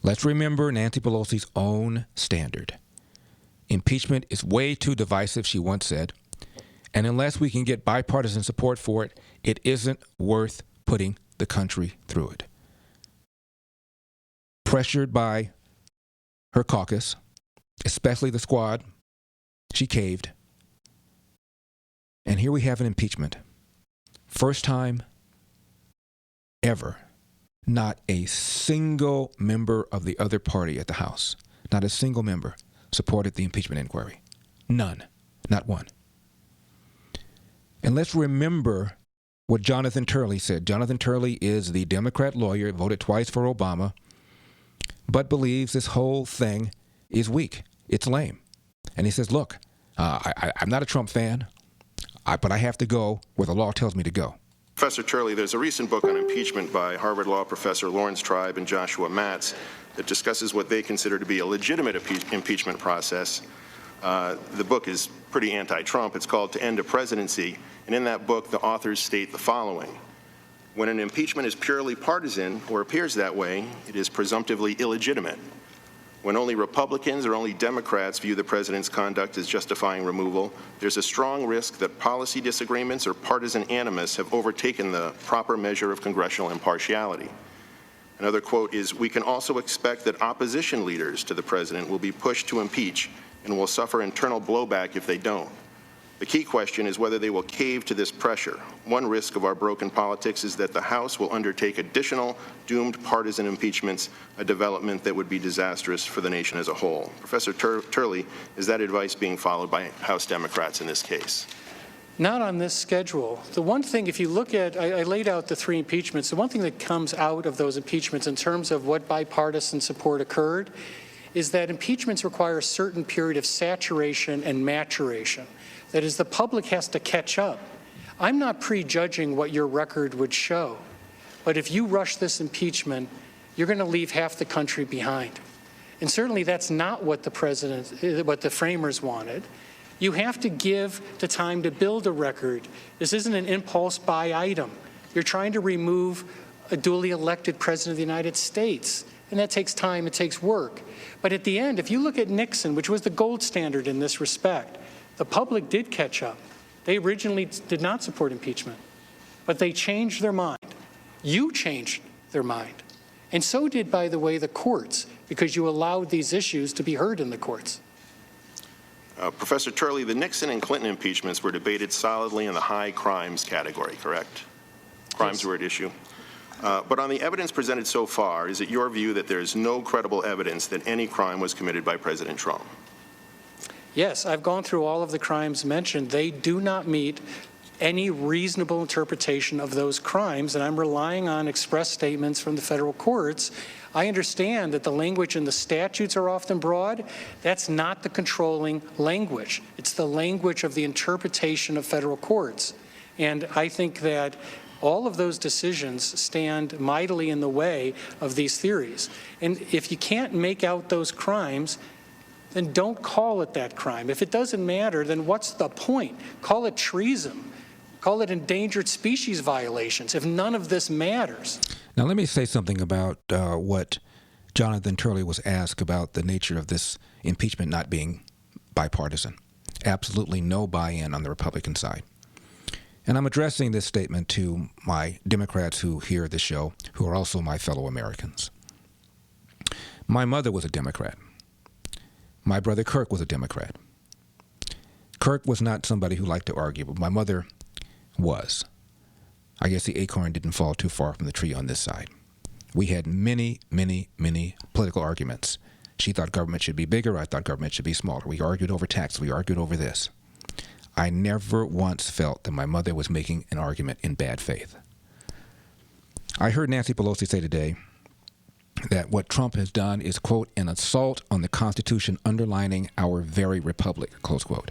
Let's remember Nancy Pelosi's own standard. Impeachment is way too divisive, she once said, and unless we can get bipartisan support for it, it isn't worth putting the country through it. Pressured by her caucus, especially the squad, she caved. And here we have an impeachment. First time ever, not a single member of the other party at the House, not a single member, supported the impeachment inquiry. None. Not one. And let's remember what Jonathan Turley said. Jonathan Turley is the Democrat lawyer, voted twice for Obama, but believes this whole thing is weak. It's lame. And he says, look, I'm not a Trump fan, but I have to go where the law tells me to go. Professor Turley, there's a recent book on impeachment by Harvard Law professor Lawrence Tribe and Joshua Matz that discusses what they consider to be a legitimate impeachment process. The book is pretty anti-Trump. It's called To End a Presidency. And in that book, the authors state the following. When an impeachment is purely partisan or appears that way, it is presumptively illegitimate. When only Republicans or only Democrats view the president's conduct as justifying removal, there's a strong risk that policy disagreements or partisan animus have overtaken the proper measure of congressional impartiality. Another quote is, we can also expect that opposition leaders to the president will be pushed to impeach and will suffer internal blowback if they don't. The key question is whether they will cave to this pressure. One risk of our broken politics is that the House will undertake additional doomed partisan impeachments, a development that would be disastrous for the nation as a whole. Professor Turley, is that advice being followed by House Democrats in this case? Not on this schedule. The one thing, if you look at, I laid out the 3 impeachments, the one thing that comes out of those impeachments in terms of what bipartisan support occurred is that impeachments require a certain period of saturation and maturation. That is, the public has to catch up. I'm not prejudging what your record would show, but if you rush this impeachment, you're going to leave half the country behind. And certainly that's not what the framers wanted. You have to give the time to build a record. This isn't an impulse buy item. You're trying to remove a duly elected president of the United States, and that takes time, it takes work. But at the end, if you look at Nixon, which was the gold standard in this respect, the public did catch up. They originally did not support impeachment, but they changed their mind. You changed their mind. And so did, by the way, the courts, because you allowed these issues to be heard in the courts. Professor Turley, the Nixon and Clinton impeachments were debated solidly in the high crimes category, correct? Crimes were at issue. But on the evidence presented so far, is it your view that there is no credible evidence that any crime was committed by President Trump? Yes, I've gone through all of the crimes mentioned. They do not meet any reasonable interpretation of those crimes, and I'm relying on express statements from the federal courts. I understand that the language in the statutes are often broad. That's not the controlling language. It's the language of the interpretation of federal courts. And I think that all of those decisions stand mightily in the way of these theories. And if you can't make out those crimes, then don't call it that crime. If it doesn't matter, then what's the point? Call it treason. Call it endangered species violations if none of this matters. Now, let me say something about what Jonathan Turley was asked about the nature of this impeachment not being bipartisan. Absolutely no buy-in on the Republican side. And I'm addressing this statement to my Democrats who hear this show, who are also my fellow Americans. My mother was a Democrat. My brother Kirk was a Democrat. Kirk was not somebody who liked to argue, but my mother was. I guess the acorn didn't fall too far from the tree on this side. We had many, many, many political arguments. She thought government should be bigger. I thought government should be smaller. We argued over tax. We argued over this. I never once felt that my mother was making an argument in bad faith. I heard Nancy Pelosi say today that what Trump has done is, quote, an assault on the Constitution underlining our very republic, close quote.